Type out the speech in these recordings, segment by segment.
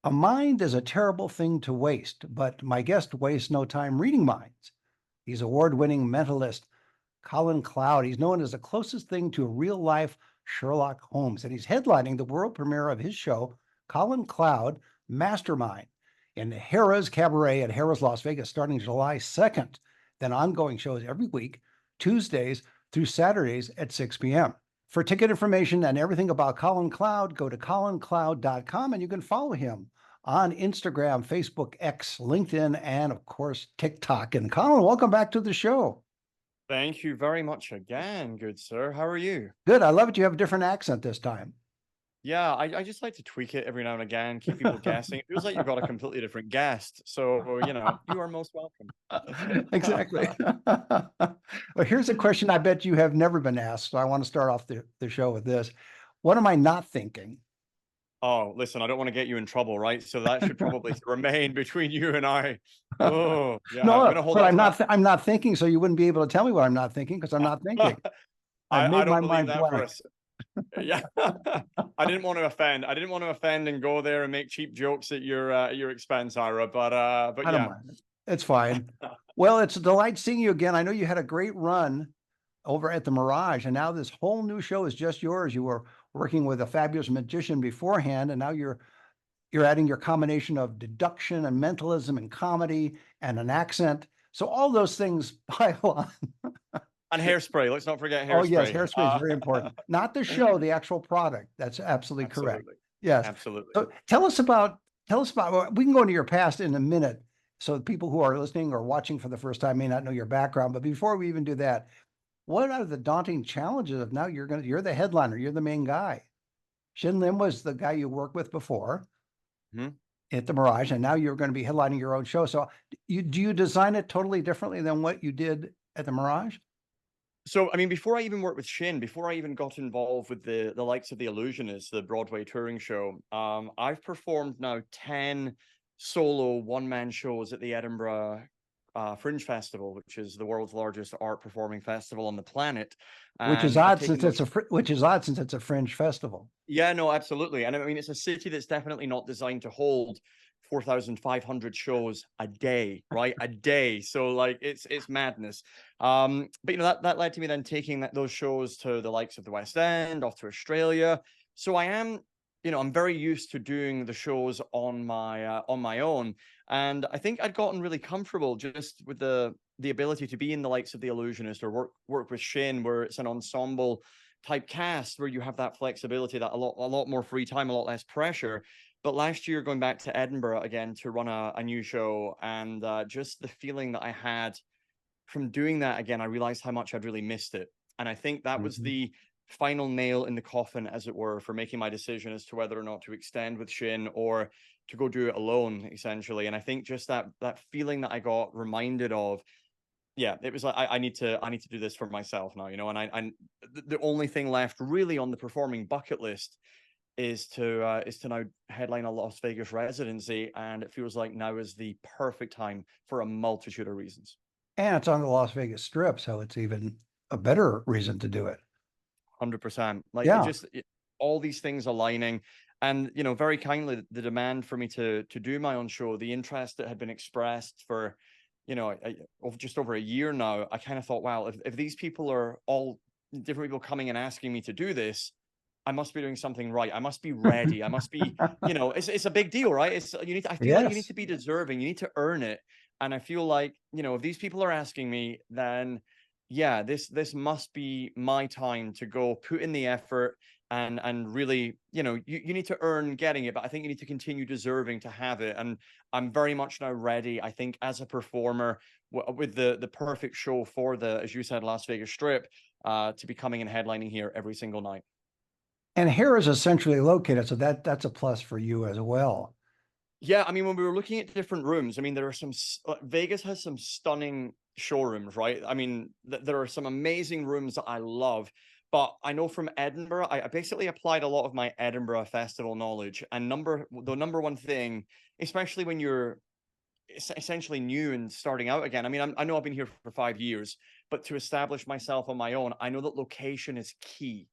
A mind is a terrible thing to waste, but my guest wastes no time reading minds. He's award-winning mentalist Colin Cloud. He's known as the closest thing to a real-life Sherlock Holmes, and he's headlining the world premiere of his show, Colin Cloud Mastermind, in Harrah's Cabaret at Harrah's Las Vegas, starting July 2nd. Then ongoing shows every week, Tuesdays through Saturdays at 6 p.m. For ticket information and everything about Colin Cloud, go to colincloud.com and you can follow him on Instagram, Facebook, X, LinkedIn, and of course, TikTok. And Colin, welcome back to the show. Thank you very much again, good sir. How are you? Good. I love it. You have a different accent this time. Yeah, I just like to tweak it every now and again, keep people guessing. It feels like you've got a completely different guest. So, you are most welcome. Exactly. Well, here's a question I bet you have never been asked. So I want to start off the show with this. What am I not thinking? Oh, listen, I don't want to get you in trouble, right? So that should probably remain between you and I. Oh, yeah, I'm No, gonna hold but that to that. I'm not thinking, so you wouldn't be able to tell me what I'm not thinking because I'm not thinking. I've I made my don't believe mind that for blank. us. Yeah. I didn't want to offend. I didn't want to offend and go there and make cheap jokes at your expense, Ira. But I don't yeah. mind. It's fine. Well, it's a delight seeing you again. I know you had a great run over at the Mirage, and now this whole new show is just yours. You were working with a fabulous magician beforehand, and now you're adding your combination of deduction and mentalism and comedy and an accent. So all those things pile on. And hairspray. Let's not forget Oh, yes, hairspray. hairspray is very important. Not the show, the actual product. That's absolutely correct. Absolutely. Yes. Absolutely. So tell us about, well, we can go into your past in a minute. So people who are listening or watching for the first time may not know your background. But before we even do that, what are the daunting challenges of now you're the headliner, you're the main guy. Shin Lim was the guy you worked with before Mhm. at the Mirage, and now you're going to be headlining your own show. So do you design it totally differently than what you did at the Mirage? So, I mean, before I even worked with Shin, before I even got involved with the likes of the Illusionists, the Broadway touring show, I've performed now 10 solo one-man shows at the Edinburgh Fringe Festival, which is the world's largest art performing festival on the planet. Which is And I've odd taken since those. which is odd since it's a fringe festival. Yeah, no, absolutely. And I mean, it's a city that's definitely not designed to hold 4,500 shows a day, right? A day. So like it's madness. But that led to me then taking those shows to the likes of the West End, off to Australia. So I am, I'm very used to doing the shows on my own. And I think I'd gotten really comfortable just with the ability to be in the likes of the Illusionist or work with Shin, where it's an ensemble type cast where you have that flexibility, that a lot more free time, a lot less pressure. But last year, going back to Edinburgh again to run a new show, and just the feeling that I had from doing that again, I realized how much I'd really missed it. And I think that was Mhm. the final nail in the coffin, as it were, for making my decision as to whether or not to extend with Shin or to go do it alone, essentially. And I think just that feeling that I got reminded of, yeah, it was like I need to do this for myself now, and the only thing left really on the performing bucket list is to now headline a Las Vegas residency, and it feels like now is the perfect time for a multitude of reasons. And it's on the Las Vegas Strip, so it's even a better reason to do it. 100%. Like Yeah. all these things aligning, and very kindly, the demand for me to do my own show, the interest that had been expressed for, of just over a year now. I kind of thought, wow, if these people are all different people coming and asking me to do this, I must be doing something right. I must be ready. I must be, it's a big deal, right? I feel like you need Yes. to be deserving. You need to earn it. And I feel like, if these people are asking me, then yeah, this must be my time to go put in the effort and really, you need to earn getting it, but I think you need to continue deserving to have it. And I'm very much now ready, I think, as a performer with the perfect show for the, as you said, Las Vegas Strip, to be coming and headlining here every single night. And here is centrally located, so that's a plus for you as well. Yeah, I mean, when we were looking at different rooms, I mean, there are Vegas has some stunning showrooms, right? I mean, there are some amazing rooms that I love, but I know from Edinburgh, I basically applied a lot of my Edinburgh festival knowledge. And the number one thing, especially when you're essentially new and starting out again. I mean, I know I've been here for 5 years, but to establish myself on my own, I know that location is key.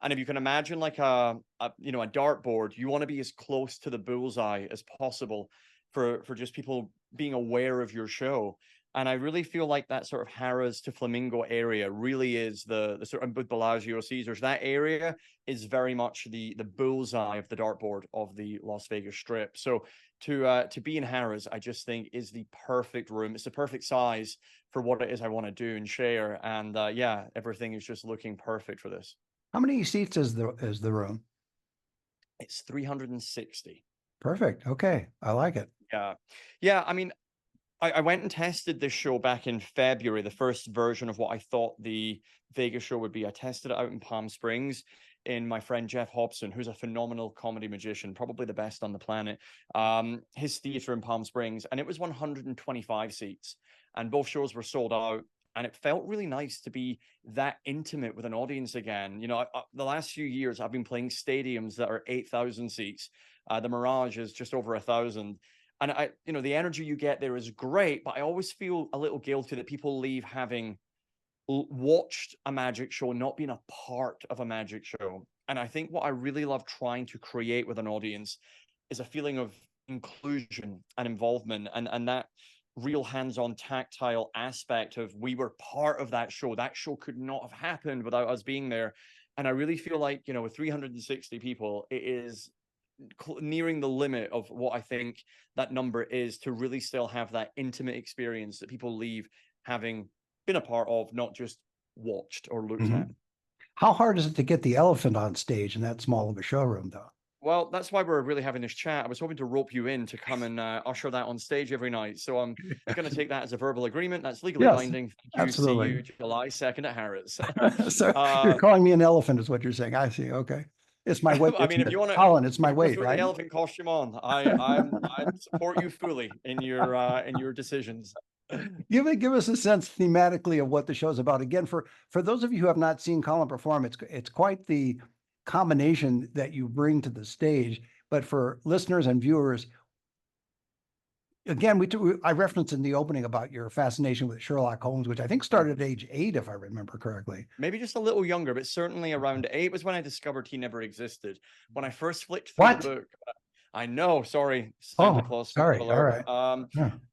And if you can imagine like a dartboard, you want to be as close to the bullseye as possible for just people being aware of your show. And I really feel like that sort of Harrah's to Flamingo area really is the sort of, with Bellagio, Caesars, that area is very much the bullseye of the dartboard of the Las Vegas Strip. So to be in Harrah's, I just think is the perfect room. It's the perfect size for what it is I want to do and share. And yeah, everything is just looking perfect for this. How many seats is the room? It's 360. Perfect. Okay. I like it. Yeah. Yeah. I mean, I went and tested this show back in February, the first version of what I thought the Vegas show would be. I tested it out in Palm Springs in my friend Jeff Hobson, who's a phenomenal comedy magician, probably the best on the planet. His theater in Palm Springs, and it was 125 seats, and both shows were sold out. And it felt really nice to be that intimate with an audience again. You know, the last few years I've been playing stadiums that are 8,000 seats. The Mirage is just over 1,000. And the energy you get there is great, but I always feel a little guilty that people leave having watched a magic show, not being a part of a magic show. And I think what I really love trying to create with an audience is a feeling of inclusion and involvement, and that real hands-on tactile aspect of we were part of that show. That show could not have happened without us being there. And I really feel like, with 360 people, it is nearing the limit of what I think that number is to really still have that intimate experience that people leave having been a part of, not just watched or looked at. How hard is it to get the elephant on stage in that small of a showroom, though? Well, that's why we're really having this chat. I was hoping to rope you in to come and usher that on stage every night. So I'm going to take that as a verbal agreement. That's legally Yes, binding. Thank you. absolutely. See you July 2nd at Harrah's. So you're calling me an elephant is what you're saying. I see. Okay. It's my weight. I mean, if you want to, Colin, it's my weight, put right? the elephant costume on. I support you fully in your decisions. Give us a sense thematically of what the show's about. Again, for those of you who have not seen Colin perform, it's quite the combination that you bring to the stage. But for listeners and viewers, again, I referenced in the opening about your fascination with Sherlock Holmes, which I think started at age 8, if I remember correctly. Maybe just a little younger, but certainly around 8 was when I discovered he never existed. When I first flicked through the book, I know, sorry, Santa Claus. Sorry, all right.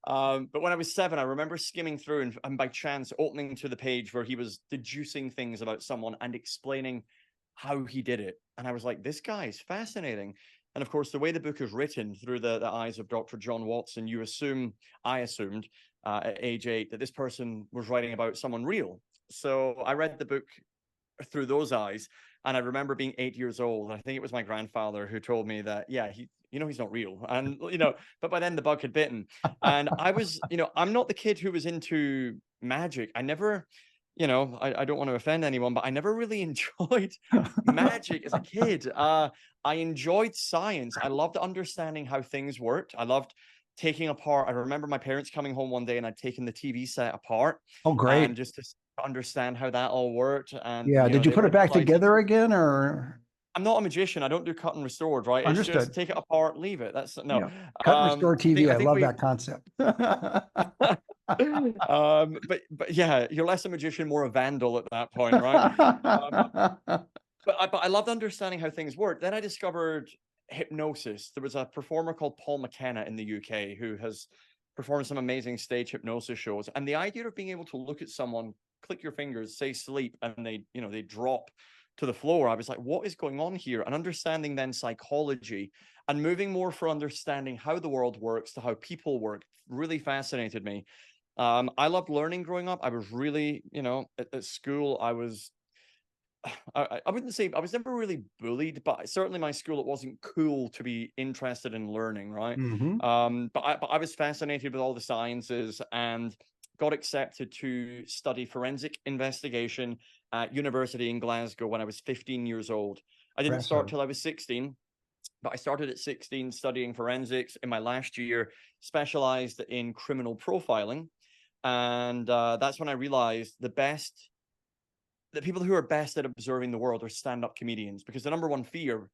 But when I was 7, I remember skimming through and by chance opening to the page where he was deducing things about someone and explaining how he did it. And I was like, this guy is fascinating. And of course, the way the book is written through the eyes of Dr. John Watson, I assumed at age 8 that this person was writing about someone real. So I read the book through those eyes. And I remember being 8 years old. I think it was my grandfather who told me that, yeah, he's not real. And, but by then the bug had bitten. And I was, I'm not the kid who was into magic. I never, I don't want to offend anyone, but I never really enjoyed magic as a kid. I enjoyed science. I loved understanding how things worked. I loved taking apart. I remember my parents coming home one day and I'd taken the TV set apart. Oh, great. And just to understand how that all worked. And yeah, did you put it back together again, or? I'm not a magician. I don't do cut and restored, right? Understood. It's just take it apart, leave it. That's no. Yeah. Cut and restore TV. I love that concept. But yeah, you're less a magician, more a vandal at that point, right? But I loved understanding how things work. Then I discovered hypnosis. There was a performer called Paul McKenna in the UK who has performed some amazing stage hypnosis shows. And the idea of being able to look at someone, click your fingers, say sleep, and they drop to the floor. I was like, what is going on here? And understanding then psychology and moving more for understanding how the world works to how people work really fascinated me. I loved learning growing up. I was really, at school, I wouldn't say I was never really bullied, but certainly my school, it wasn't cool to be interested in learning, right? But I was fascinated with all the sciences and got accepted to study forensic investigation at university in Glasgow when I was 15 years old. I didn't start till I was 16, but I started at 16 studying forensics. In my last year, specialized in criminal profiling. And that's when I realized the people who are best at observing the world are stand-up comedians, because the number one fear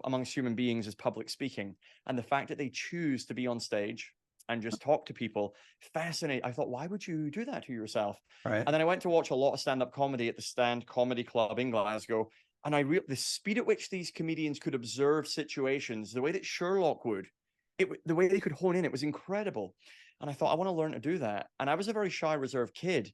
amongst human beings is public speaking. And the fact that they choose to be on stage and just talk to people, fascinating. I thought, why would you do that to yourself? Right. And then I went to watch a lot of stand-up comedy at the Stand Comedy Club in Glasgow. And the speed at which these comedians could observe situations, the way that Sherlock would, the way they could hone in, it was incredible. And I thought, I want to learn to do that. And I was a very shy, reserved kid.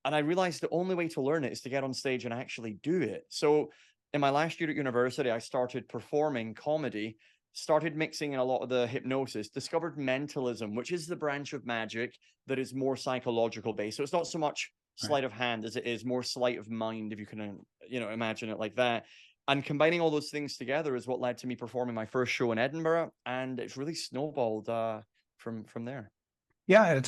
And I realized the only way to learn it is to get on stage and actually do it. So in my last year at university, I started performing comedy, started mixing in a lot of the hypnosis, discovered mentalism, which is the branch of magic that is more psychological based. So it's not so much Right. sleight of hand as it is more sleight of mind, if you can, imagine it like that. And combining all those things together is what led to me performing my first show in Edinburgh, and it's really snowballed from there. Yeah,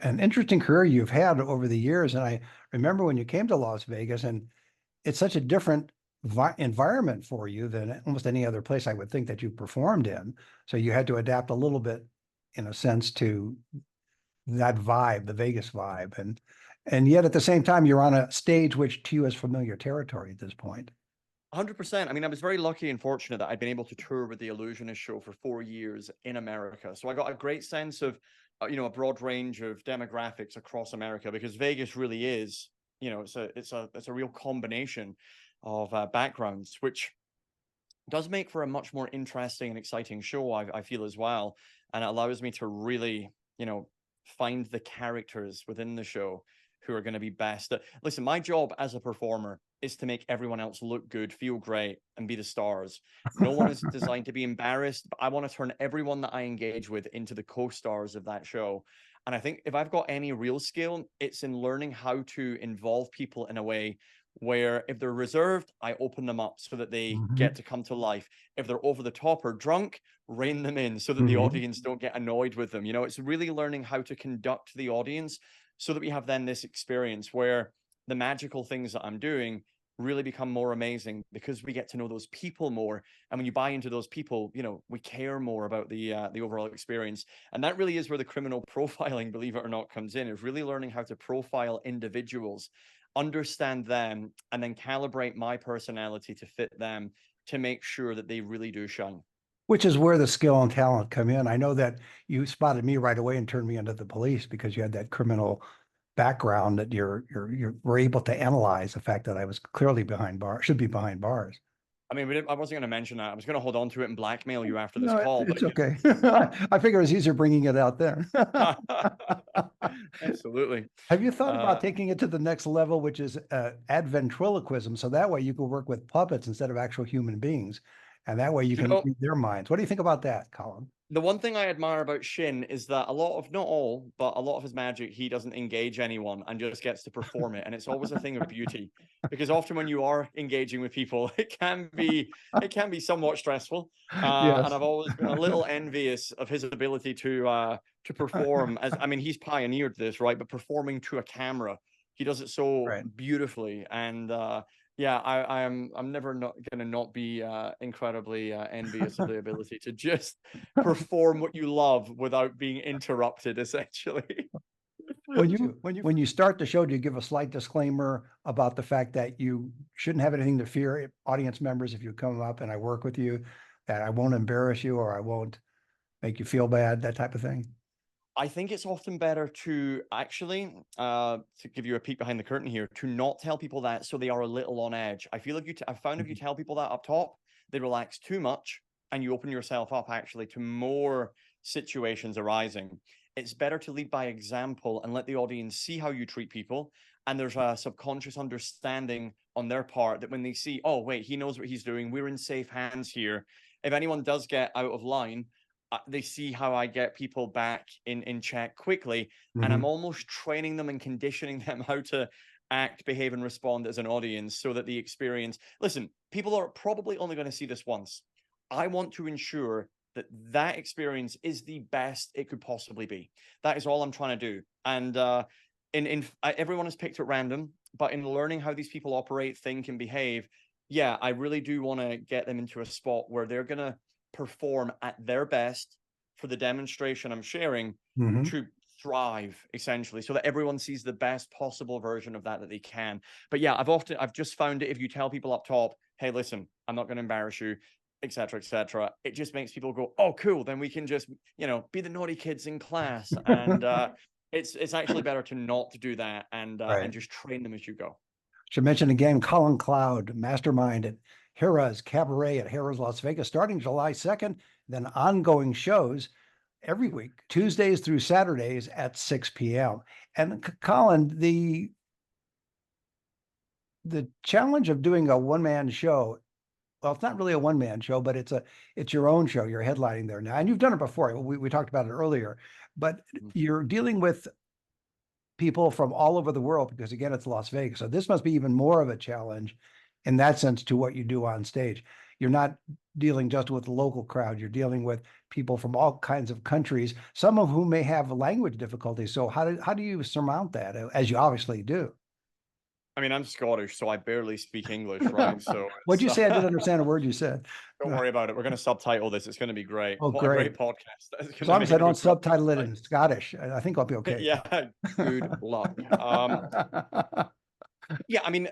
an interesting career you've had over the years. And I remember when you came to Las Vegas, and it's such a different environment for you than almost any other place I would think that you performed in. So you had to adapt a little bit, in a sense, to that vibe, the Vegas vibe. And yet at the same time, you're on a stage which to you is familiar territory at this point. 100%. I mean, I was very lucky and fortunate that I'd been able to tour with the Illusionist show for 4 years in America. So I got a great sense of, a broad range of demographics across America, because Vegas really is, it's a real combination of backgrounds, which does make for a much more interesting and exciting show, I feel, as well. And it allows me to really, find the characters within the show who are going to be best. Listen, my job as a performer is to make everyone else look good, feel great, and be the stars. No one is designed to be embarrassed, but I want to turn everyone that I engage with into the co-stars of that show. And I think if I've got any real skill, it's in learning how to involve people in a way where if they're reserved, I open them up so that they Mhm. get to come to life. If they're over the top or drunk, rein them in so that the Mhm. audience don't get annoyed with them. It's really learning how to conduct the audience so that we have then this experience where the magical things that I'm doing really become more amazing because we get to know those people more. And when you buy into those people, we care more about the overall experience. And that really is where the criminal profiling, believe it or not, comes in, is really learning how to profile individuals, understand them, and then calibrate my personality to fit them to make sure that they really do shine. Which is where the skill and talent come in. I know that you spotted me right away and turned me into the police because you had that criminal background that you were able to analyze the fact that I was clearly behind bars, should be behind bars. I mean, I wasn't going to mention that. I was going to hold on to it and blackmail you after this No, call, but it's okay. I figure it's easier bringing it out there. absolutely. Have you thought about Uh, taking it to the next level, which is add ventriloquism? So that way you can work with puppets instead of actual human beings. And that way you you can know, read their minds. What do you think about that, Colin? the one thing I admire about Shin is that not all, but a lot of his magic, he doesn't engage anyone and just gets to perform it. And it's always a thing of beauty, because often when you are engaging with people, it can be somewhat stressful. And Yes. I've always been a little envious of his ability to perform. As I mean, he's pioneered this, right? But performing to a camera, he does it so Right. beautifully. And yeah, I'm never not gonna not be incredibly envious of the ability to just perform what you love without being interrupted, essentially. When you start the show, do you give a slight disclaimer about the fact that you shouldn't have anything to fear, audience members, if you come up and I work with you, that I won't embarrass you or I won't make you feel bad, that type of thing? I think it's often better to actually, to give you a peek behind the curtain here, to not tell people that so they are a little on edge. I feel like I've found if you Mhm. tell people that up top, they relax too much and you open yourself up actually to more situations arising. It's better to lead by example and let the audience see how you treat people. And there's a subconscious understanding on their part that when they see, oh, wait, he knows what he's doing, we're in safe hands here. If anyone does get out of line, they see how I get people back in check quickly, and I'm Mhm. almost training them and conditioning them how to act, behave, and respond as an audience so that the experience. Listen, people are probably only going to see this once. I want to ensure that that experience is the best it could possibly be. That is all I'm trying to do. And everyone is picked at random, but in learning how these people operate, think, and behave, yeah, I really do want to get them into a spot where they're gonna perform at their best for the demonstration I'm sharing Mhm. to thrive, essentially, so that everyone sees the best possible version of that they can. But yeah, I've just found it, if you tell people up top, hey, listen, I'm not going to embarrass you, etc., it just makes people go, oh, cool, then we can just, be the naughty kids in class. And it's actually better to not do that and Right. just train them as you go. Should mention again, Colin Cloud, mastermind at Harrah's Cabaret at Harrah's Las Vegas, starting July 2nd, then ongoing shows every week, Tuesdays through Saturdays at 6 p.m. And Colin, the challenge of doing a one-man show, well, it's not really a one-man show, but it's your own show. You're headlining there now, and you've done it before. We talked about it earlier, but you're dealing with people from all over the world because, again, it's Las Vegas. So this must be even more of a challenge in that sense to what you do on stage. You're not dealing just with the local crowd. You're dealing with people from all kinds of countries, some of whom may have language difficulties. So how do you surmount that, as you obviously do? I mean, I'm Scottish, so I barely speak English, right? So What'd you say? I didn't understand a word you said. don't worry about it. We're going to subtitle this. It's going to be great. Oh, What a great. great podcast. That's As gonna long make as I a don't good subtitle it podcast. in Scottish, I think I'll be okay. Yeah, good luck. Yeah, I mean,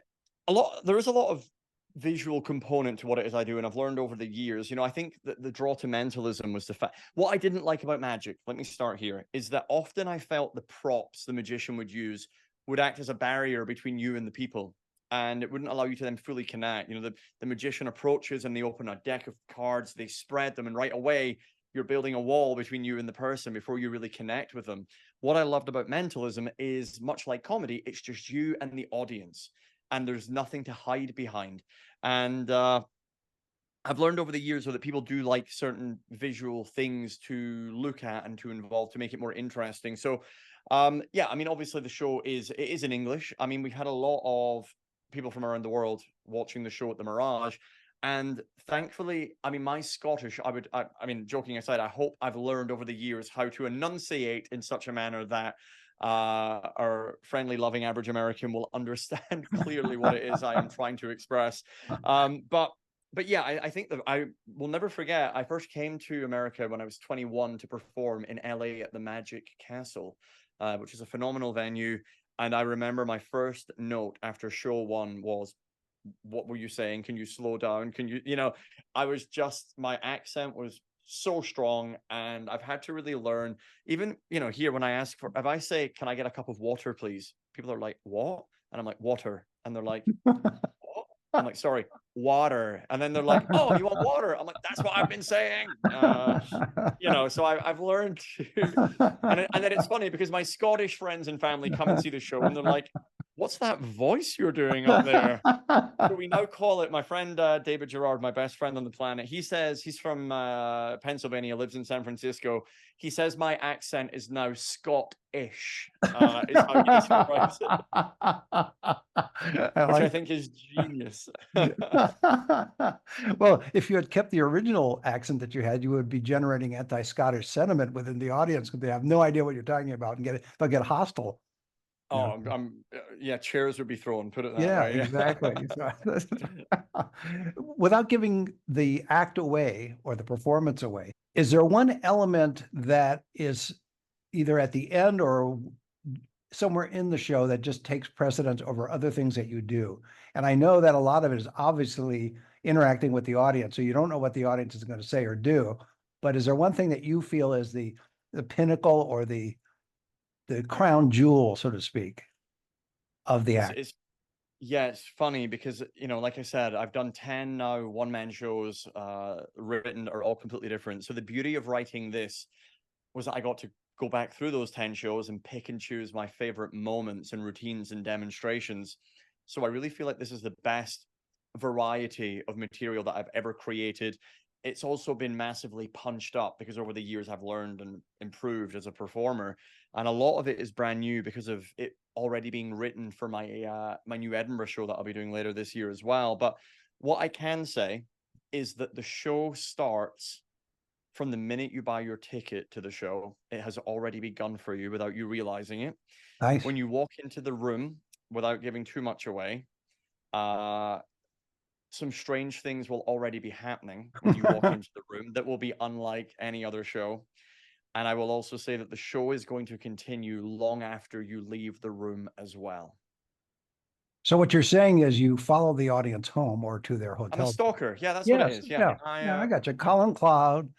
there is a lot of visual component to what it is I do, and I've learned over the years. I think that the draw to mentalism was the fact. What I didn't like about magic, let me start here, is that often I felt the props the magician would use would act as a barrier between you and the people, and it wouldn't allow you to then fully connect. The magician approaches and they open a deck of cards, they spread them, and right away you're building a wall between you and the person before you really connect with them. What I loved about mentalism is, much like comedy, it's just you and the audience, and there's nothing to hide behind. And I've learned over the years that people do like certain visual things to look at and to involve to make it more interesting. So, yeah, I mean, obviously the show is in English. I mean, we've had a lot of people from around the world watching the show at the Mirage, and thankfully, I mean, my Scottish, I mean, joking aside, I hope I've learned over the years how to enunciate in such a manner that our friendly, loving average American will understand clearly what it is I am trying to express. But yeah, I think that I will never forget. I first came to America when I was 21 to perform in LA at the Magic Castle, which is a phenomenal venue. And I remember my first note after show one was, "What were you saying? Can you slow down? Can you, my accent was so strong, and I've had to really learn. Even, here when I ask if I say, can I get a cup of water, please? People are like, what? And I'm like, water. And they're like, what? I'm like, sorry, water. And then they're like, oh, you want water? I'm like, that's what I've been saying. So I've learned to, and then it's funny because my Scottish friends and family come and see the show and they're like, what's that voice you're doing up there? So we now call it, my friend David Gerard, my best friend on the planet. He says he's from Pennsylvania, lives in San Francisco. He says my accent is now Scottish, is how he describes it, which I think is genius. Well, if you had kept the original accent that you had, you would be generating anti-Scottish sentiment within the audience because they have no idea what you're talking about and they'll get hostile. Oh, yeah, chairs would be thrown, put it that Yeah, way. exactly. Without giving the act away or the performance away, is there one element that is either at the end or somewhere in the show that just takes precedence over other things that you do? And I know that a lot of it is obviously interacting with the audience, so you don't know what the audience is going to say or do. But is there one thing that you feel is the pinnacle or the crown jewel, so to speak, of the act? Yeah, it's funny because, like I said, I've done 10 now one-man shows, written are all completely different. So the beauty of writing this was that I got to go back through those 10 shows and pick and choose my favorite moments and routines and demonstrations. So I really feel like this is the best variety of material that I've ever created. It's also been massively punched up because over the years I've learned and improved as a performer. And a lot of it is brand new because of it already being written for my my new Edinburgh show that I'll be doing later this year as well. But what I can say is that the show starts from the minute you buy your ticket to the show. It has already begun for you without you realizing it. Nice. When you walk into the room, without giving too much away, some strange things will already be happening when you walk into the room that will be unlike any other show. And I will also say that the show is going to continue long after you leave the room as well. So what you're saying is you follow the audience home or to their I'm hotel. a stalker. Yeah, that's what it is. Yeah. I got you. Colin Cloud,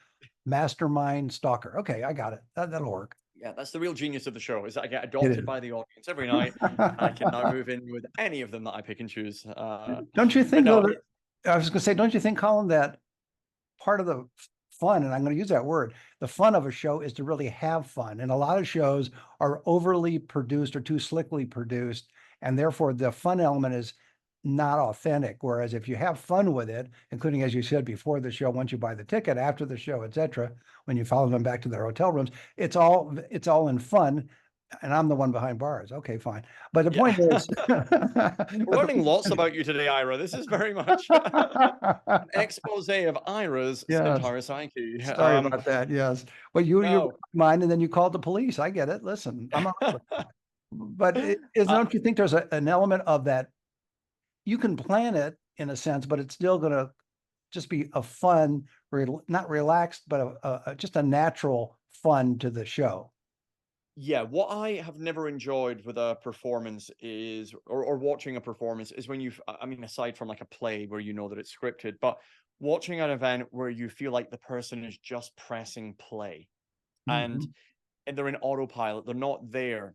mastermind stalker. Okay, I got it. That'll work. Yeah, that's the real genius of the show, is that I get It adopted is. by the audience every night, and I can now move in with any of them that I pick and choose. Don't you But think no, though that, I was going to say, don't you think, Colin, that part of the fun, and I'm going to use that word, the fun of a show is to really have fun. And a lot of shows are overly produced or too slickly produced, and therefore the fun element is not authentic. Whereas if you have fun with it, including, as you said, before the show, once you buy the ticket, after the show, etc., when you follow them back to their hotel rooms, it's all in fun. And I'm the one behind bars. Okay, fine. But the point yeah. is, We're but the learning lots about you today, Ira. This is very much an expose of Ira's yes. entire psyche. Sorry about that. Yes. Well, you No. mine, and then you called the police. I get it. Listen, I'm all right with that. But don't you think there's an element of that? You can plan it in a sense, but it's still going to just be a fun, not relaxed, but just a natural fun to the show. Yeah, what I have never enjoyed with a performance is, or watching a performance is when I mean, aside from like a play where you know that it's scripted, but watching an event where you feel like the person is just pressing play and, Mhm. and they're in autopilot, they're not there.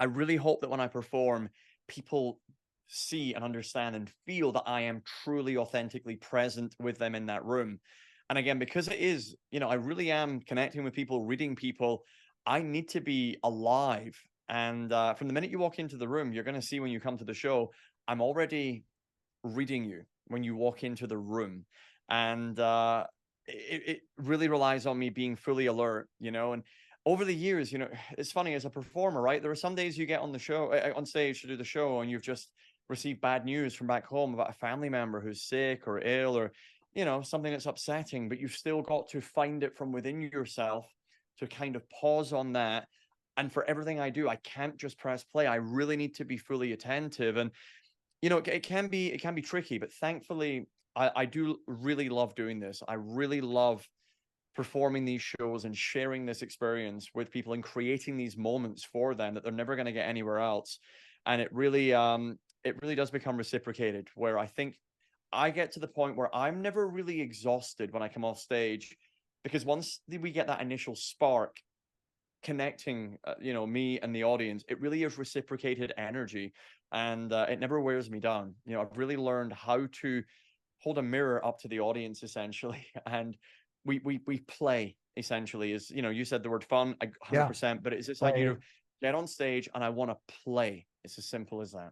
I really hope that when I perform, people see and understand and feel that I am truly authentically present with them in that room. And again, because it is, I really am connecting with people, reading people, I need to be alive. And from the minute you walk into the room, you're going to see when you come to the show, I'm already reading you when you walk into the room. And it really relies on me being fully alert, and over the years, it's funny as a performer, right? There are some days you get on the show, on stage to do the show, and you've just received bad news from back home about a family member who's sick or ill, or, something that's upsetting, but you've still got to find it from within yourself to kind of pause on that. And for everything I do, I can't just press play. I really need to be fully attentive. And it can be tricky, but thankfully, I do really love doing this. I really love performing these shows and sharing this experience with people and creating these moments for them that they're never going to get anywhere else. And it really does become reciprocated, where I think I get to the point where I'm never really exhausted when I come off stage, because once we get that initial spark connecting, me and the audience, it really is reciprocated energy, and it never wears me down. I've really learned how to hold a mirror up to the audience essentially, and we play essentially. Is you said the word fun, Yeah. 100%, but it's this idea Play. of get on stage and I want to play. It's as simple as that.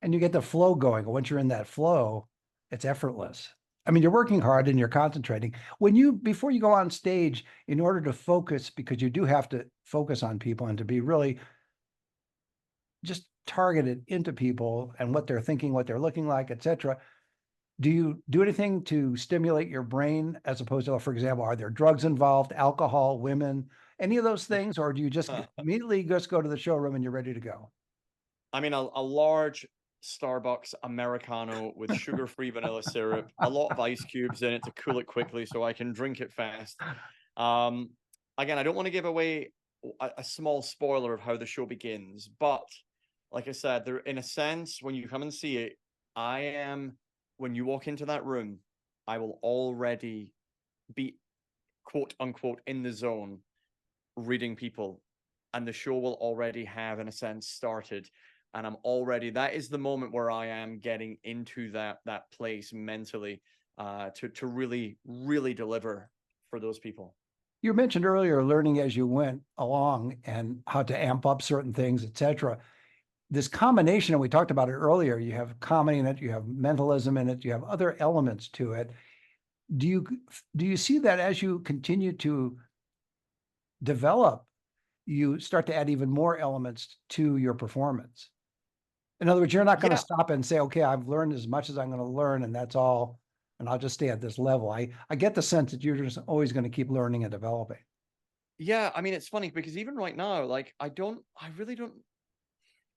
And you get the flow going. Once you're in that flow, it's effortless. I mean, you're working hard and you're concentrating. Before you go on stage, in order to focus, because you do have to focus on people and to be really just targeted into people and what they're thinking, what they're looking like, etc. Do you do anything to stimulate your brain as opposed to, for example, are there drugs involved, alcohol, women, any of those things, or do you just immediately just go to the showroom and you're ready to go? I mean, a large Starbucks Americano with sugar-free vanilla syrup, a lot of ice cubes in it to cool it quickly so I can drink it fast. Um, Again, I don't want to give away a small spoiler of how the show begins, but like I said, there, in a sense, when you come and see it, when you walk into that room, I will already be quote unquote in the zone reading people, and the show will already have, in a sense, started. And that is the moment where I am getting into that place mentally, to really, really deliver for those people. You mentioned earlier learning as you went along and how to amp up certain things, etc. This combination, and we talked about it earlier, you have comedy in it, you have mentalism in it, you have other elements to it. Do you do you see that as you continue to develop, you start to add even more elements to your performance? In other words, you're not going to Yeah, stop and say, okay, I've learned as much as I'm going to learn, and that's all, and I'll just stay at this level. I get the sense that you're just always going to keep learning and developing. yeah. I mean, it's funny because even right now, like, I really don't.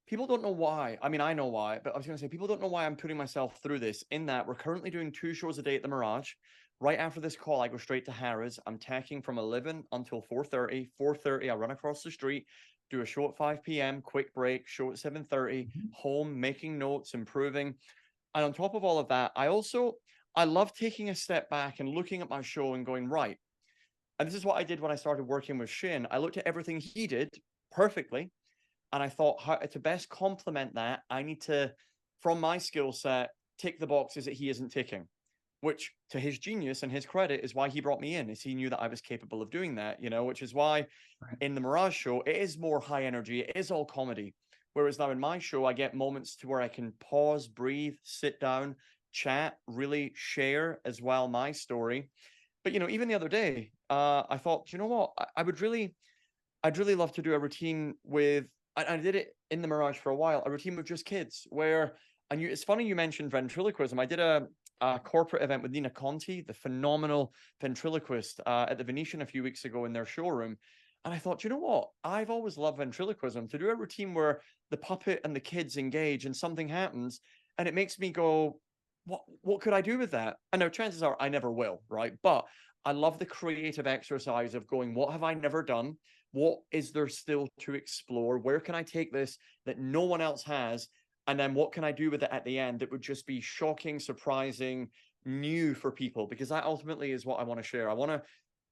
People don't know why. I mean, I know why, but I was going to say people don't know why I'm putting myself through this. In that we're currently doing 2 shows a day at the Mirage. Right after this call, I go straight to Harrods. I'm tacking from 11 until 4:30. 4:30, I run across the street, do a show at 5 p.m., quick break, show at 7:30, Mhm. home, making notes, improving. And on top of all of that, I love taking a step back and looking at my show and going, right, And this is what I did when I started working with Shane. I looked at everything he did perfectly, and I thought, how to best complement that, I need to, from my skill set, tick the boxes that he isn't ticking. Which, to his genius and his credit, is why he brought me in, is he knew that I was capable of doing that, which is why Right. in the Mirage show, it is more high energy, it is all comedy. Whereas now in my show, I get moments to where I can pause, breathe, sit down, chat, really share as well my story. But even the other day, I thought, you know what, I'd really love to do a routine with. I did it in the Mirage for a while, a routine with just kids, where and it's funny you mentioned ventriloquism. I did a corporate event with Nina Conti, the phenomenal ventriloquist, at the Venetian a few weeks ago in their showroom. And I thought, you know what? I've always loved ventriloquism. To do a routine where the puppet and the kids engage and something happens, and it makes me go, what could I do with that? I know chances are I never will, right? But I love the creative exercise of going, what have I never done? What is there still to explore? Where can I take this that no one else has? And then what can I do with it at the end that would just be shocking, surprising, new for people? Because that ultimately is what I want to share. I want to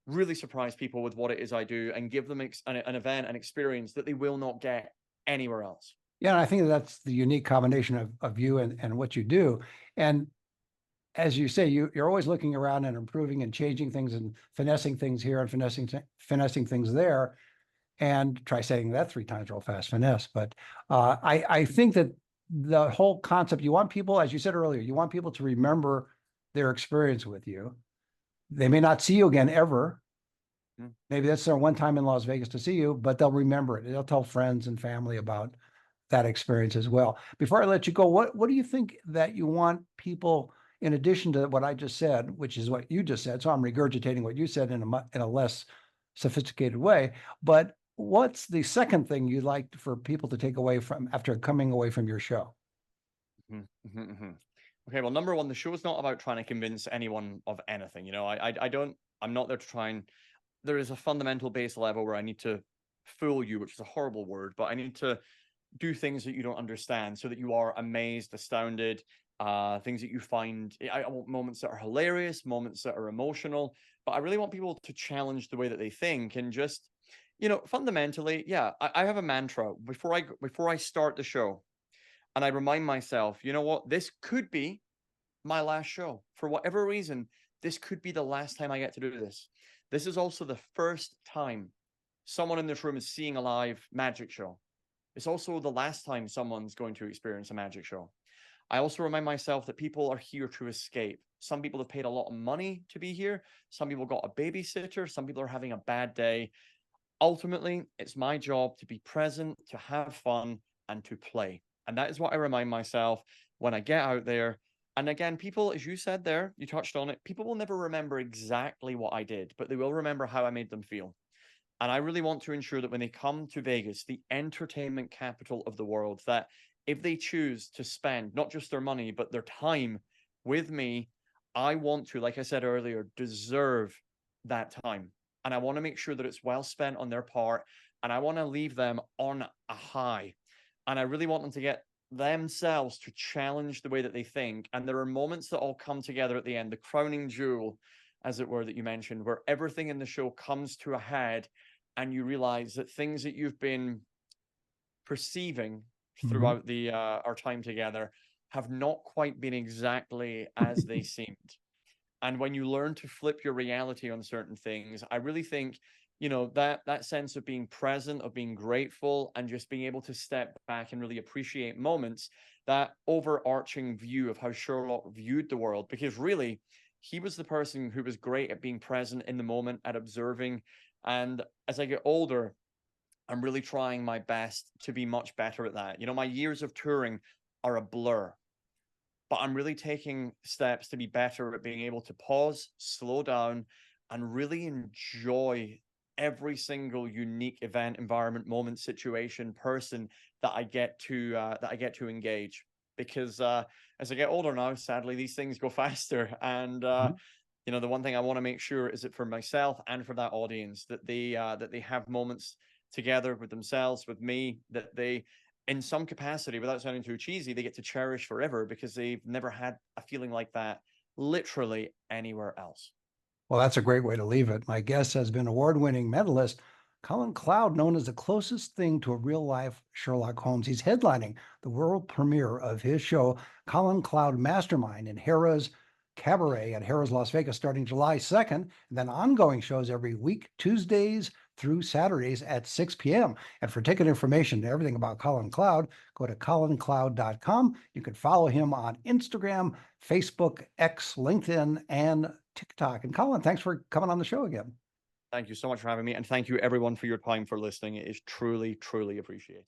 really surprise people with what it is I do and give them an event, an experience that they will not get anywhere else. Yeah, and I think that's the unique combination of you and what you do. And as you say, you're always looking around and improving and changing things and finessing things here and finessing things there. And try saying that 3 times real fast, finesse. But I think that the whole concept, you want people, as you said earlier, you want people to remember their experience with you. They may not see you again ever. Mm. Maybe that's their one time in Las Vegas to see you, but they'll remember it. They'll tell friends and family about that experience as well. Before I let you go, what do you think that you want people, in addition to what I just said, which is what you just said, so I'm regurgitating what you said in a less sophisticated way, but what's the second thing you'd like for people to take away from after coming away from your show? Mhm, mhm, mhm. Okay, well, number one, the show is not about trying to convince anyone of anything. I'm not there to try and. There is a fundamental base level where I need to fool you, which is a horrible word, but I need to do things that you don't understand so that you are amazed, astounded, things that you find. I want moments that are hilarious, moments that are emotional, but I really want people to challenge the way that they think and just, fundamentally, yeah, I have a mantra before I start the show, and I remind myself, you know what, this could be my last show for whatever reason. This could be the last time I get to do this. This is also the first time someone in this room is seeing a live magic show. It's also the last time someone's going to experience a magic show. I also remind myself that people are here to escape. Some people have paid a lot of money to be here. Some people got a babysitter. Some people are having a bad day. Ultimately, it's my job to be present, to have fun, and to play. And that is what I remind myself when I get out there. And again, people, as you said there, you touched on it, people will never remember exactly what I did, but they will remember how I made them feel. And I really want to ensure that when they come to Vegas, the entertainment capital of the world, that if they choose to spend not just their money, but their time with me, I want to, like I said earlier, deserve that time. And I want to make sure that it's well spent on their part. And I want to leave them on a high. And I really want them to get themselves to challenge the way that they think. And there are moments that all come together at the end, the crowning jewel, as it were, that you mentioned, where everything in the show comes to a head and you realize that things that you've been perceiving Mhm. throughout the our time together have not quite been exactly as they seemed. And when you learn to flip your reality on certain things, I really think, that sense of being present, of being grateful, and just being able to step back and really appreciate moments, that overarching view of how Sherlock viewed the world, because really he was the person who was great at being present in the moment, at observing. And as I get older, I'm really trying my best to be much better at that. My years of touring are a blur, but I'm really taking steps to be better at being able to pause, slow down, and really enjoy every single unique event, environment, moment, situation, person that I get to engage. Because as I get older now, sadly, these things go faster, and Mhm. the one thing I want to make sure is that for myself and for that audience, that they have moments together with themselves, with me, that they, in some capacity, without sounding too cheesy, they get to cherish forever because they've never had a feeling like that literally anywhere else. Well, that's a great way to leave it. My guest has been award-winning mentalist Colin Cloud, known as the closest thing to a real-life Sherlock Holmes. He's headlining the world premiere of his show, Colin Cloud Mastermind, in Harrah's Cabaret at Harrah's Las Vegas, starting July 2nd, and then ongoing shows every week, Tuesdays through Saturdays at 6 p.m. And for ticket information and everything about Colin Cloud, go to colincloud.com. You can follow him on Instagram, Facebook, X, LinkedIn, and TikTok. And Colin, thanks for coming on the show again. Thank you so much for having me. And thank you everyone for your time for listening. It is truly, truly appreciated.